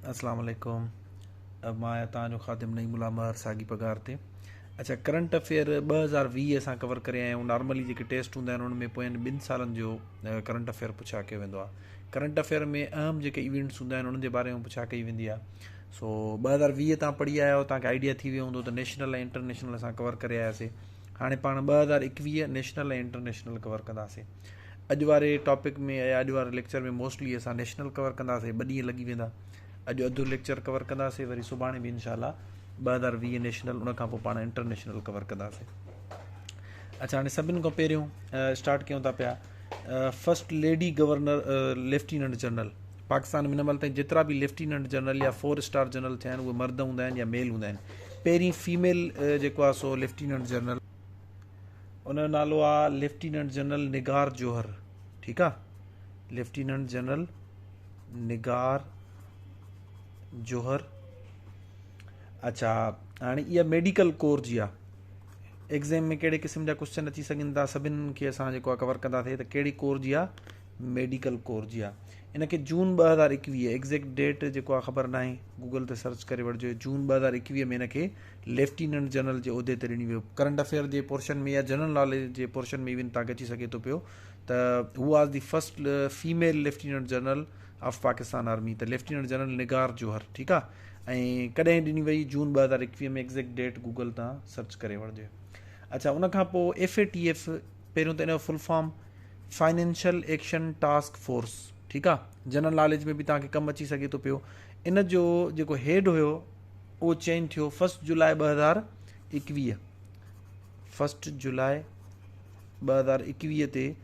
अस्सलाम वालेकुम। अब मां तव्हांजो ख़ादिम नईमुल्ला महर साॻी पघार ते। अच्छा, करंट अफेयर 2020 असां कवर करे आया आहियूं। नॉर्मली जेके टेस्ट हूंदा आहिनि उन में पोयनि 2 सालनि जो करंट अफेयर पुछा कयो वेंदो आहे। करंट अफेयर में अहम जेके इवेंट्स हूंदा आहिनि उन्हनि जे बारे में पुछा कई वेंदी आहे। सो 2020 तव्हां पढ़ी आया आहियो, तव्हांखे आइडिया थी वियो हूंदो त नेशनल ऐं इंटरनेशनल असां कवर करे आयासीं। हाणे पाण 2021 नेशनल ऐं इंटरनेशनल कवर कंदासीं। अॼु वारे टॉपिक में या अॼु वारे लेक्चर में मोस्टली असां नेशनल कवर कंदासीं। 2 ॾींहं लॻी वेंदा। अॼु अधु लेक्चर कवर कंदासीं, वरी सुभाणे बि इनशाला 2020 नेशनल, उन खां पोइ पाण इंटरनेशनल कवर कंदासीं। अच्छा, हाणे सभिनि खां पहिरियों स्टार्ट कयूं था पिया। First lady governor lieutenant general Pakistan में हिन महिल ताईं जेतिरा बि लेफ्टिनेंट जनरल या 4 स्टार जनरल थिया आहिनि उहे मर्द हूंदा आहिनि या मेल हूंदा आहिनि। पहिरीं फीमेल जेको आहे सो लेफ्टिनेंट जनरल, उनजो नालो आहे लेफ्टिनेंट जनरल निगार जौहर। ठीकु आहे, लेफ्टिनेंट जनरल निगार जौहर। अच्छा, हाणे इहा मेडिकल कोर जी आहे। एग्ज़ाम में कहिड़े क़िस्म जा क्वेश्चन अची सघनि था, सभिनि खे असां जेको आहे कवर कंदासीं त कहिड़ी कोर जी आहे, मेडिकल कोर जी आहे। इनखे जून 2021, एग्ज़ैक्ट डेट जेको आहे ख़बर न आहे, गूगल ते सर्च करे वठिजो। जून 2021 में इनखे लेफ्टिनेंट जनरल जे उहिदे ते ॾिनी वियो। करंट अफेयर जे पोर्शन में या जनरल नॉलेज जे पोर्शन में इवन तव्हांखे अची सघे थो पियो त who was the first female lieutenant general of Pakistan army, त लेफ्टिनेंट जनरल निगार जौहर। ठीकु आहे। ऐं कॾहिं ॾिनी वई, जून 2021 में। एग्ज़ैक्ट डेट गूगल तां सर्च करे वठिजो। अच्छा, उनखां पोइ FATF, पहिरियों त इनजो full form financial action task force. ठीकु आहे, जनरल नॉलेज में बि तव्हांखे कमु अची सघे थो पियो। इन जो जेको हेड हुयो उहो चेंज थियो 1 जुलाई 2021। 1 जुलाई 2021 ते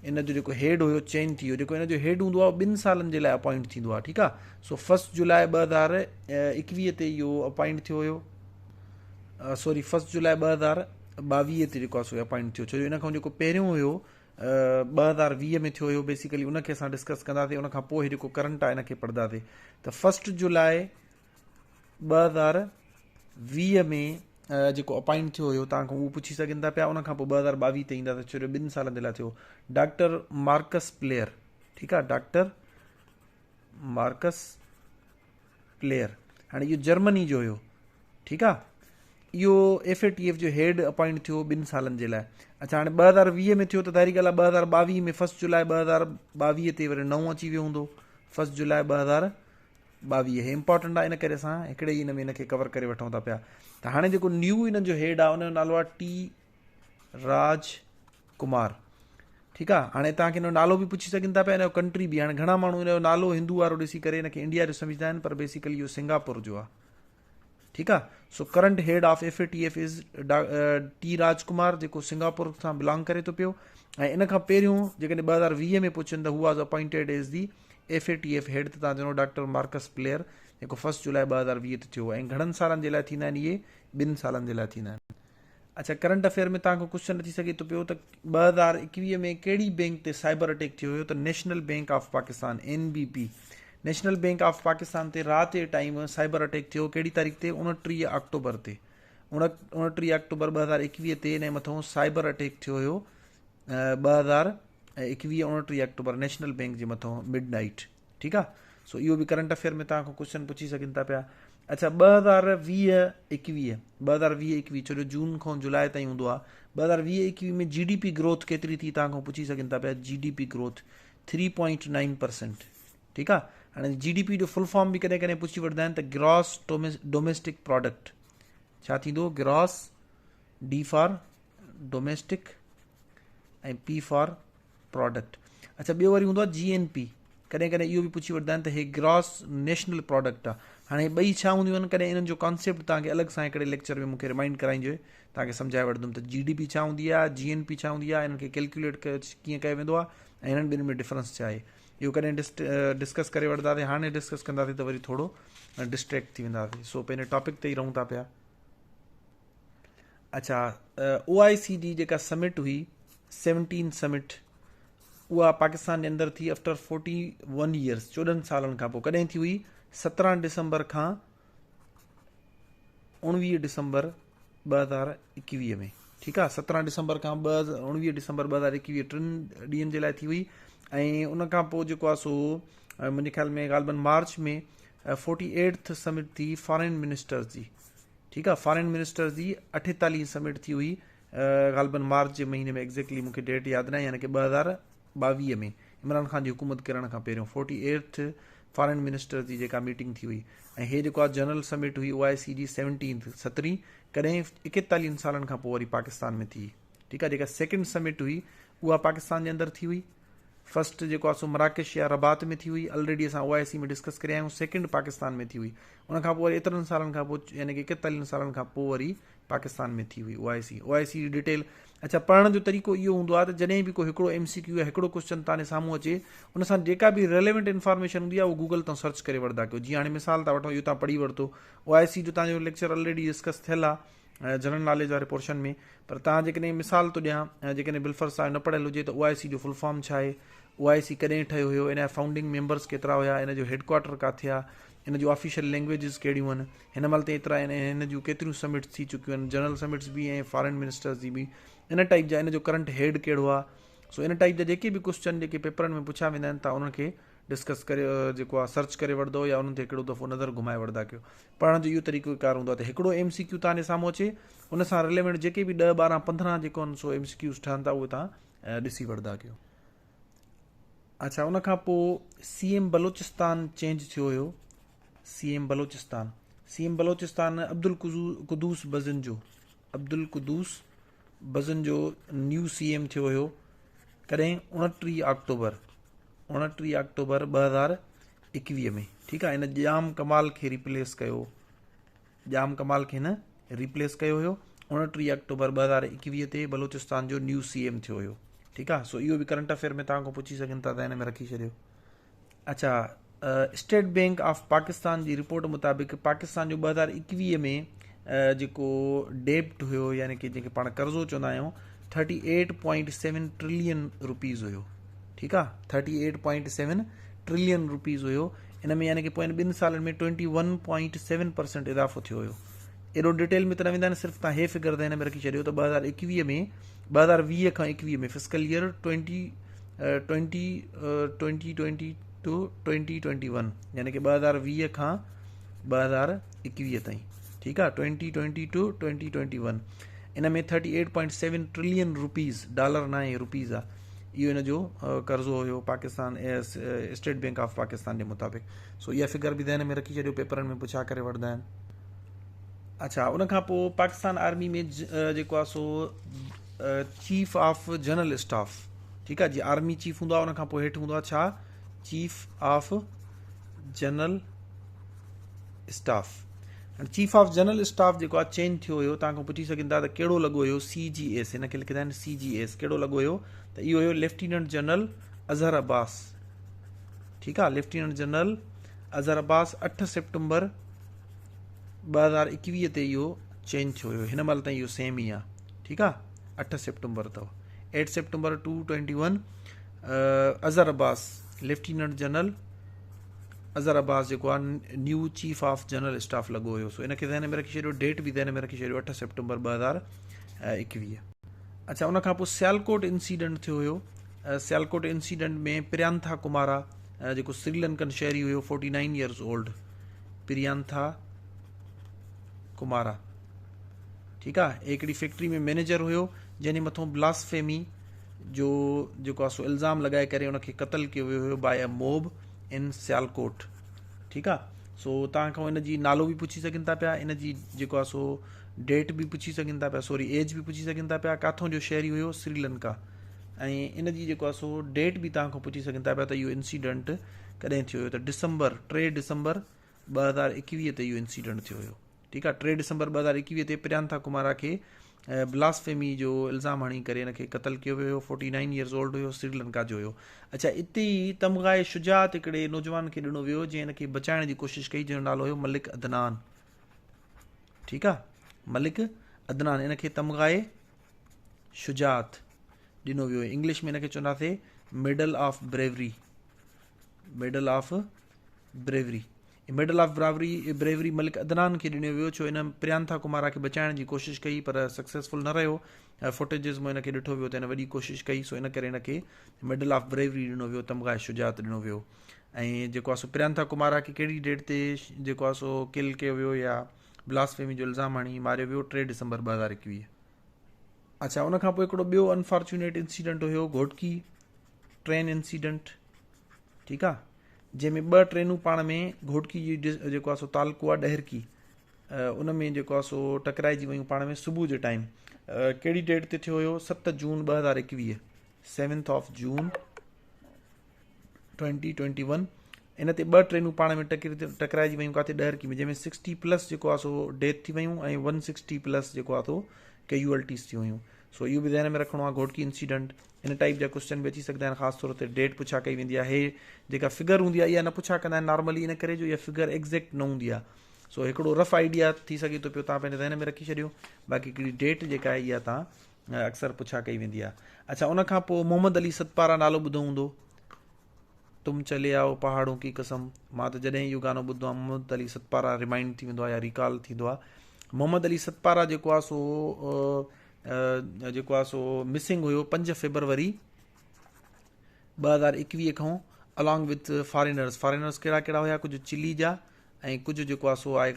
इन जो जेको हेड हुयो चेंज थी वियो। जेको इन जो हेड हूंदो आहे 2 सालनि जे लाइ अपॉइंट थींदो आहे। ठीकु आहे। सो 1 जुलाई 2021 ते इहो अपॉइंट थियो हुयो। सॉरी, 1 जुलाई 2022 ते जेको आहे सो अपॉइंट थियो। छो जो इन खां जेको पहिरियों हुयो 2020 में थियो हुयो, बेसिकली उनखे असां डिस्कस कंदासीं। उनखां पोइ जेको करंट आहे इनखे पढ़ंदासीं। त 1 जुलाई 2020 में जेको अपॉइंट थियो हुयो, तव्हांखां उहो पुछी सघनि था पिया। उनखां पोइ 2022 ते ईंदा, छो जो 2 सालनि जे लाइ थियो। Doctor Marcus player. ठीकु आहे, डॉक्टर मार्कस प्लेयर। हाणे इहो जर्मनी जो हुयो। ठीकु आहे। इहो FATF जो हेड अपॉइंट थियो 2 सालनि जे लाइ। अच्छा, हाणे 2020 में थियो त तारीख़ ॻाल्हि आहे 2022 में 1 जुलाई 2022 ते वरी नओं अची वियो हूंदो। 1 जुलाई 2022 हे इंपॉर्टेंट आहे, इन करे असां हिकिड़े ई हिन में हिनखे कवर करे वठूं था पिया। त हाणे जेको न्यू इन्हनि जो हेड आहे उनजो नालो आहे T राज कुमार। ठीकु आहे। हाणे तव्हांखे हिनजो नालो बि पुछी सघनि था पिया, हिनजो कंट्री बि। हाणे घणा माण्हू हिनजो नालो हिंदू वारो ॾिसी करे हिनखे इंडिया जो सम्झंदा आहिनि, पर बेसिकली इहो सिंगापुर जो आहे। ठीकु आहे। So current head of FATF is T राजकुमार, जेको सिंगापुर सां बिलोंग करे थो पियो। ऐं इन खां पहिरियों जेकॾहिं 2020 में पुछनि त who was appointed as the FATF हेड, त तव्हां चवंदो डॉक्टर मार्कस प्लेयर, जेको 1 जुलाई 2020 ते थियो। ऐं घणनि सालनि जे लाइ थींदा आहिनि इहे? 2 सालनि जे लाइ थींदा आहिनि। अच्छा, करंट अफेयर में तव्हांखां क्वेश्चन अची सघे थो पियो त 2021 में कहिड़ी बैंक ते साइबर अटैक थियो हुयो? त national bank of Pakistan, NBP। National bank of Pakistan ते राति जे टाइम साइबर अटैक थियो। कहिड़ी तारीख़ ते? 29 अक्टूबर ते। 29 अक्टूबर 2021 ते इन मथां साइबर अटैक थियो हुयो। 2021 29 अक्टूबर, नेशनल बैंक जे मथां मिड नाइट। ठीकु आहे। सो इहो बि करंट अफेयर में तव्हांखां क्वेश्चन पुछी सघनि था पिया। अच्छा, 2020-21, छो जो जून खां जुलाई ताईं हूंदो आहे। 2020-21 में GDP ग्रोथ केतिरी थी, तव्हांखां पुछी सघनि था पिया। GDP growth 3.9%। ठीकु आहे। हाणे GDP जो फुल फॉर्म बि कॾहिं कॾहिं पुछी वठंदा आहिनि, त ग्रॉस डोमेस्टिक प्रोडक्ट छा थींदो? ग्रॉस, D फॉर डोमेस्टिक ऐं P फॉर प्रोडक्ट। अच्छा, ॿियो वरी हूंदो आहे GNP। कॾहिं कॾहिं इहो बि पुछी वठंदा आहिनि त हे ग्रॉस नेशनल प्रोडक्ट आहे। हाणे ॿई छा हूंदियूं आहिनि, कॾहिं इन्हनि जो कॉन्सेप्ट तव्हांखे अलॻि सां हिकिड़े लेक्चर में मूंखे रिमाइंड कराइजो, तव्हांखे सम्झाए वठंदुमि त GDP छा हूंदी आहे, GNP छा हूंदी आहे, इन्हनि खे कैलकुलेट कीअं कयो वेंदो आहे, ऐं इन्हनि ॿिन्हिनि में डिफरेंस छा आहे। इहो कॾहिं डिस्कस करे वठंदासीं। हाणे डिस्कस कंदासीं त वरी थोरो डिस्ट्रैक्ट थी वेंदासीं। सो पंहिंजे टॉपिक ते ई रहूं था पिया। अच्छा, OICD जेका समिट हुई, 17 समिट, उहा पाकिस्तान जे अंदरि थी आफ्टर 41 ईयर्स, 14 सालनि खां पोइ। कॾहिं थी हुई? 17 दिसंबर खां 19 दिसंबर 2021 में। ठीकु आहे। 17 दिसंबर खां 19 दिसंबर 2021, 3 ॾींहंनि जे लाइ थी हुई। ऐं उनखां पोइ जेको आहे सो मुंहिंजे ख़्याल में ग़ालिबन मार्च में 48th समिट थी फॉरेन मिनिस्टर्स जी, ठीकु आहे। फॉरेन मिनिस्टर्स जी 48 समिट थी हुई ग़ालिबन मार्च जे महीने में, एग्ज़ैक्टली मूंखे डेट यादि न आहे, यानी कि 2022 में इमरान ख़ान जी हुकूमत करण खां पहिरियों 48th फॉरेन मिनिस्टर्स जी जेका मीटिंग थी हुई। ऐं हे जेको आहे जनरल समिट हुई OIC जी 17th कॾहिं 41 सालनि खां पोइ वरी पाकिस्तान में थी, ठीकु आहे। जेका सेकेंड समिट हुई उहा पाकिस्तान जे अंदरि थी हुई। फर्स्ट जेको आहे सो मराकेश या रबात में थी हुई, ऑलरेडी असां OIC में डिस्कस करे आहियूं। सेकेंड पाकिस्तान में थी हुई, उनखां पोइ वरी एतिरनि सालनि खां पोइ, यानी कि 41 सालनि खां पोइ वरी पाकिस्तान में थी हुई OIC जी डिटेल। अच्छा, पढ़ण जो तरीक़ो इहो हूंदो आहे त जॾहिं बि कोई हिकिड़ो MCQ या हिकिड़ो क्वेश्चन तव्हांजे साम्हूं अचे, उन सां जेका बि रेलेवेंट इन्फॉर्मेशन हूंदी आहे उहो गूगल तां सर्च करे वठंदा कयो। जीअं हाणे मिसाल था वठो, इहो तव्हां पढ़ी वरितो, OIC जो तव्हांजो लेक्चर ऑलरेडी डिस्कस थियल आहे जनरल नॉलेज वारे पोर्शन में, पर तव्हां जेकॾहिं मिसाल थो ॾियां, जेकॾहिं बिल्फर साहिब न पढ़ियल हुजे त OIC जो फुल फॉर्म छा आहे, OIC कॾहिं ठहियो हुयो, इन जा फाउंडिंग मेंबर्स केतिरा हुया, इन जो हेडक्वार्टर किथे आहे, इन जो ऑफिशियल लैंग्वेजिस कहिड़ियूं आहिनि, हिन महिल त एतिरा आहिनि, हिन जूं केतिरियूं समिट्स थी चुकियूं आहिनि, जनरल समिट्स बि ऐं फॉरेन मिनिस्टर्स जी बि, इन टाइप जा, इन जो करंट हेड कहिड़ो आहे। सो इन टाइप जा जेके बि क्वेश्चन जेके पेपरनि में पुछिया वेंदा आहिनि, तव्हां उनखे डिस्कस करे जेको आहे सर्च करे वठंदो या उन्हनि ते हिकिड़ो दफ़ो नज़र घुमाए वठंदा कयो। पढ़ण जो इहो तरीक़ो कार हूंदो आहे त हिकिड़ो MCQ तव्हांजे साम्हूं अचे, उन सां रिलेवेंट जेके बि 10, 12, 15 जेको आहिनि सो MCQs ठहनि था, उहे तव्हां ॾिसी वठंदा कयो। अच्छा, उनखां पोइ CM बलोचिस्तान चेंज थियो हुयो। CM बलोचिस्तान अब्दुल कुदूस बज़न जो न्यू CM थियो हुयो। कॾहिं 29 अक्टूबर 2021 में, ठीकु आहे। इन जाम कमाल खे रिप्लेस कयो, रिप्लेस कयो हुयो। 29 अक्टूबर 2021 ते बलोचिस्तान जो न्यू CM थियो हुयो, ठीकु आहे। सो इहो बि करंट अफेयर में तव्हां खां पुछी सघनि था, त हिन में रखी छॾियो। अच्छा, स्टेट बैंक ऑफ पाकिस्तान जी रिपोर्ट मुताबिक़ पाकिस्तान जो 2021 में जेको डेप्ट हुयो, यानी कि जेके पाण कर्ज़ो चवंदा आहियूं, 38.7 ट्रिलियन रुपीज़ हुयो, ठीकु आहे। 38.7 ट्रिलियन रुपीज़ हुयो। इन में यानी कि पोइ 2 सालनि में 21.7% इज़ाफ़ो थियो हुयो। एॾो डिटेल में त न वेंदा आहिनि, सिर्फ़ु तव्हां हे फिगर त हिन में रखी छॾियो त 2021 में 2020 खां 21 में फिस्कल ईयर 2020 टू 2021, यानी कि 2020 खां 2021 ताईं, ठीकु आहे। 2020 टू 2021 इन में 38.7 ट्रिलियन रुपीज़, डॉलर न आहे, रुपीज़ आहे, इहो इन जो कर्ज़ो हुयो Pakistan state bank of Pakistan जे मुताबिक़। सो इहा फिगर बि ध्यान में रखी छॾियो, पेपरनि में पुछा करे वठंदा आहिनि। अच्छा, उनखां पोइ पाकिस्तान आर्मी में जेको आहे सो चीफ ऑफ जनरल स्टाफ, ठीकु आहे। जीअं आर्मी चीफ हूंदो आहे, उनखां पोइ हेठि हूंदो आहे छा, chief of general staff. Chief of general staff जेको आहे चेंज थियो हुयो, तव्हां खां पुछी सघंदा त कहिड़ो लॻो हुयो। CGS, हिनखे लिखंदा आहिनि CGS, कहिड़ो लॻो हुयो, त इहो हुयो लेफ्टिनेंट जनरल अज़हर अब्बास, ठीकु आहे। लेफ्टिनेंट जनरल अज़हर अब्बास 8 सितंबर 2021 ते इहो चेंज थियो हुयो। हिन महिल ताईं इहो सेम ई आहे, ठीकु आहे। 8 सितंबर अथव, 8 सितंबर 2021 अज़हर अब्बास, लेफ्टिनेंट जनरल अज़हर अब्बास जेको आहे new chief of general staff लॻो हुयो। सो इनखे ध्यान में रखी छॾियो, डेट बि ध्यान में रखी छॾियो, 8 सितंबर 2021। अच्छा, उनखां पोइ सियालकोट इंसिडेंट थियो हुयो। सियालकोट इंसिडेंट में प्रियांथा कुमारा जेको श्रीलंकन शहरी हुयो, 49 ईयर्स ओल्ड, प्रियांथा कुमारा, ठीकु आहे। हिकिड़ी फैक्ट्री में मैनेजर हुयो, जंहिंजे मथां ब्लास्फेमी जो जेको आहे सो इल्ज़ाम लॻाए करे उनखे क़तल कयो वियो हुयो बाय अ मोब इन सियालकोट, ठीकु आहे। सो तव्हां खां इन जी नालो बि पुछी सघनि था पिया, इन जी जेको आहे सो डेट बि पुछी सघनि था पिया, सॉरी एज बि पुछी सघनि था पिया, किथां जो शहरी हुयो, श्रीलंका। ऐं इन जी जेको आहे सो डेट बि तव्हां खां पुछी सघनि था पिया त इहो इंसिडेंट कॾहिं थियो हुयो, त 3 डिसंबर 2021 ते इहो इंसिडेंट थियो हुयो, ठीकु आहे। 3 डिसंबर 2021 ते प्रियांथा कुमारा खे ब्लास्फेमी जो इल्ज़ाम हणी करे हिनखे क़तल कयो वियो हुयो। 49 ईयर्स ओल्ड हुयो, श्रीलंका जो हुयो। अच्छा, इते ई तमग़ाए शुजात हिकिड़े नौजवान खे ॾिनो वियो, जंहिं हिनखे बचाइण जी कोशिशि कई, जंहिंजो नालो हुयो मलिक अदनान, ठीकु आहे। मलिक अदनान, हिनखे तमग़ाए शुजात ॾिनो वियो। इंग्लिश में हिनखे चवंदासीं medal of bravery, medal of bravery. Medal of bravery Malik Adnan खे ॾिनो वियो, छो इन प्रियांथा कुमारा खे बचाइण जी कोशिशि कई पर सक्सेसफुल न रहियो। फुटेजिस में हिनखे ॾिठो वियो त हिन वॾी कोशिशि कई, सो इन करे हिनखे मेडल ऑफ ब्रेवरी ॾिनो वियो, तमग़ा शुजात ॾिनो वियो। ऐं जेको आहे सो प्रियांथा कुमारा खे कहिड़ी डेट ते जेको आहे सो किल कयो वियो या ब्लास्फेमी जो इल्ज़ाम हणी मारियो वियो, 3 दिसंबर 2021। अच्छा, उनखां पोइ हिकिड़ो ॿियो अनफॉर्चुनेट इंसिडेंट हुयो घोटकी ट्रेन इंसिडेंट, ठीकु आहे, जंहिंमें 2 ट्रेनूं पाण में घोटकी जी जेको आहे सो तालको आहे ॾहरकी, उन में जेको आहे सो टकराइजी वियूं पाण में सुबुह जे टाइम। कहिड़ी डेट ते थियो हुयो? 7 जून 2021, 7 जून 2021। इन ते 2 ट्रेनूं पाण में टकराइजी वियूं किथे ॾहरकी में, जंहिंमें 60+ जेको आहे सो डेथ थी वियूं ऐं 160+ जेको आहे सो कैजुअलिटीज़ थी वियूं। सो इहो बि ध्यान में रखिणो आहे घोटकी इंसिडेंट। इन टाइप जा क्वेश्चन बि अची सघंदा आहिनि, ख़ासि तौर ते डेट पुछा कई वेंदी आहे। हे जेका फिगर हूंदी आहे इहा न पुछा कंदा आहिनि नॉर्मली, इन करे जो इहा फिगर एग्ज़ैक्ट न हूंदी आहे। सो हिकिड़ो रफ आइडिया थी सघे थो पियो, तव्हां पंहिंजे ध्यान में रखी छॾियो। बाक़ी हिकिड़ी डेट जेका आहे इहा तव्हां अक्सर पुछा कई वेंदी आहे। अच्छा, उनखां पोइ मोहम्मद अली सतपारा नालो ॿुधो हूंदो, तुम चले आओ पहाड़ों की कसम। मां त जॾहिं इहो गानो ॿुधो आहे मोहम्मद अली सतपारा रिमाइंड थी वेंदो आहे या रिकॉल थींदो आहे। मोहम्मद अली सतपारा जेको आहे सो मिसिंग हुयो 5 फरवरी 2021 खां, अलॉन्ग विथ फॉरेनर्स कहिड़ा कहिड़ा हुया? कुझु चिली जा ऐं कुझु जेको आहे सो आई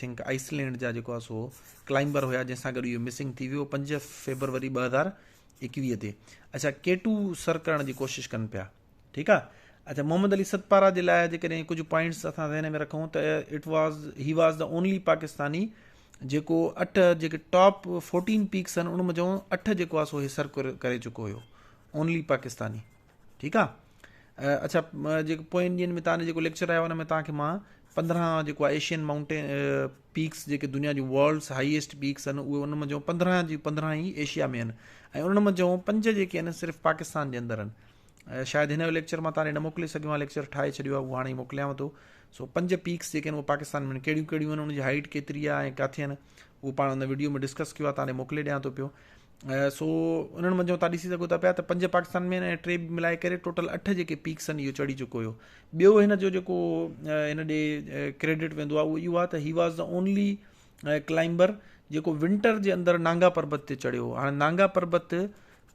थिंक आइसलैंड जा जेको आहे सो क्लाइंबर हुया, जंहिंसां गॾु इहो मिसिंग थी वियो 5 फरवरी 2021 ते। अच्छा, केटू सर करण जी कोशिशि कनि पिया, ठीकु आहे। अच्छा, मोहम्मद अली सतपारा जे लाइ जेकॾहिं कुझु पॉइंट्स असां ध्यान में रखूं त he was the only Pakistani जेको 8 जेके टॉप 14 पीक्स आहिनि उन में 8 जेको आहे सो हे सर करे चुको हुयो, ओनली पाकिस्तानी, ठीकु आहे। अच्छा, जेको पोइनि ॾींहंनि में तव्हांजो जेको लेक्चर आयो हुन में तव्हांखे मां 15 जेको आहे एशियन माउंटेन पीक्स जेके दुनिया जूं वर्ल्ड्स हाईएस्ट पीक्स आहिनि उहे उन में 15 ई एशिया में आहिनि ऐं उन में 5 जेके आहिनि सिर्फ़ु पाकिस्तान जे अंदरि आहिनि। शायदि हिन जो लेक्चर मां तव्हांखे न मोकिले सघियो आहे, लेक्चर ठाहे छॾियो आहे, उहो हाणे मोकिलियांव थो। सो 5 पीक्स जेके आहिनि उहे पाकिस्तान में कहिड़ियूं कहिड़ियूं आहिनि, उनजी हाइट केतिरी आहे ऐं किथे आहिनि, उहो पाण हुन वीडियो में डिस्कस कयो आहे, तव्हांखे मोकिले ॾियां थो पियो। सो उन्हनि मंझि तव्हां ॾिसी सघो था पिया त 5 पाकिस्तान में ऐं 3 मिलाए करे टोटल 8 जेके पीक्स आहिनि इहो चढ़ी चुको हुयो। ॿियो हिन जो जेको हिन ॾे क्रेडिट वेंदो आहे उहो इहो आहे त he was the only climber जेको विंटर जे अंदरि नांगा पर्बत ते चढ़ियो। हाणे नांगा पर्बत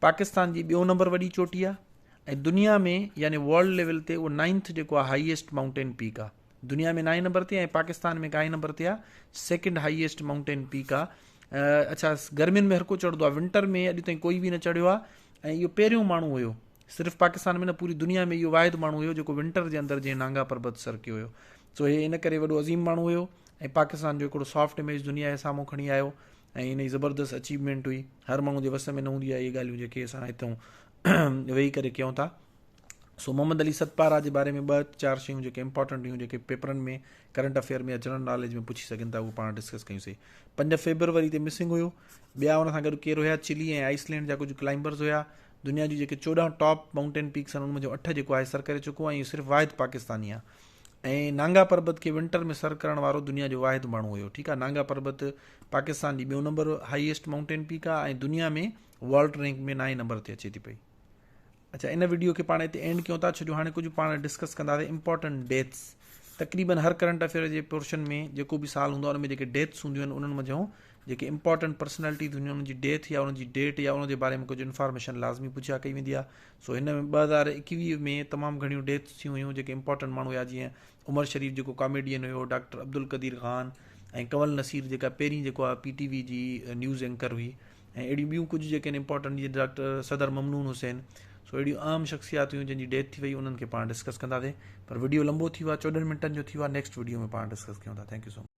पाकिस्तान जी 2 नंबर वॾी चोटी आहे ऐं दुनिया में यानी वर्ल्ड लेवल ते उहो 9th जेको आहे हाईएस्ट माउंटेन पीक आहे। दुनिया में 9 नंबर ते ऐं पाकिस्तान में काई नंबर ते आहे? 2nd हाईएस्ट माउंटेन पीक आहे। अच्छा, गर्मियुनि में हर को चढ़ंदो आहे, विंटर में अॼु ताईं कोई बि न चढ़ियो आहे ऐं इहो पहिरियों माण्हू हुयो, सिर्फ़ु पाकिस्तान में न पूरी दुनिया में इहो वाहिद माण्हू हुयो जेको विंटर जे अंदरि जंहिं नांगा पर्बत सर कयो हुयो। सो हे इन करे वॾो अज़ीम माण्हू हुयो ऐं पाकिस्तान जो हिकिड़ो सॉफ्ट इमेज दुनिया जे साम्हूं खणी आयो ऐं इन जी ज़बरदस्त अचीवमेंट हुई। हर माण्हू जे वस में न हूंदी आहे इहे ॻाल्हियूं जेके असां हितां वेही करे कयूं था। सो मोहम्मद अली सतपारा जे बारे में 2-4 शयूं जेके इंपॉर्टेंट हुयूं जेके पेपरनि में करंट अफेयर में या जनरल नॉलेज में पुछी सघनि था, उहो पाण डिस्कस कयूंसीं। 5 फरवरी ते मिसिंग हुयो। ॿिया हुन सां गॾु केरु हुया? चिली ऐं आइसलैंड जा कुझु क्लाइंबर्स हुया। दुनिया जी जेके 14 टॉप माउंटेन पीक्स आहिनि उनमें 8 जेको आहे सर करे चुको आहे ऐं इहो सिर्फ़ु वाहिद पाकिस्तानी आहे। ऐं नांगा पर्बत खे विंटर में सर करण वारो दुनिया जो वाहिद माण्हू हुयो, ठीकु आहे। नांगा पर्बत पाकिस्तान जी 2 नंबर हाईएस्ट माउंटेन पीक आहे ऐं दुनिया में वर्ल्ड रैंक में 9 नंबर ते अचे थी पई। अच्छा, इन वीडियो खे पाण हिते एंड कयूं था, छो जो हाणे कुझु पाण डिस्कस कंदासीं इंपॉर्टेंट डेट्स। तक़रीबन हर करंट अफेयर जे पोर्शन में जेको बि साल हूंदो आहे उन में जेके डेट्स हूंदियूं आहिनि उन्हनि मंझि जेके इंपॉर्टेंट पर्सनैलिटीज़ हूंदियूं आहिनि उनजी डेथ या उनजी डेट या उनजे बारे में कुझु इन्फॉर्मेशन लाज़मी पुछा कई वेंदी आहे। सो हिन में 2021 में तमामु घणियूं डेथ्स थियूं हुयूं जेके इंपॉर्टेंट माण्हू हुया, जीअं उमर शरीफ़ जेको कॉमेडियन हुयो, डॉक्टर अब्दुल कदीर ख़ान ऐं कंवल नसीर जेका पहिरीं जेको आहे PTV जी न्यूज़ एंकर हुई ऐं अहिड़ियूं ॿियूं कुझु जेके आहिनि इंपॉर्टेंट जीअं डॉक्टर सदर ममनून हुसैन। सो अहिड़ियूं आम शख़्सियात हुयूं जंहिंजी डेथ थी वई, उन्हनि खे पाण डिस्कस कंदासीं। पर वीडियो लंबो थी वियो आहे, 14 मिंटनि जो थी वियो आहे। नेक्स्ट वीडियो में पाण डिस्कस कयूं था। Thank you so much.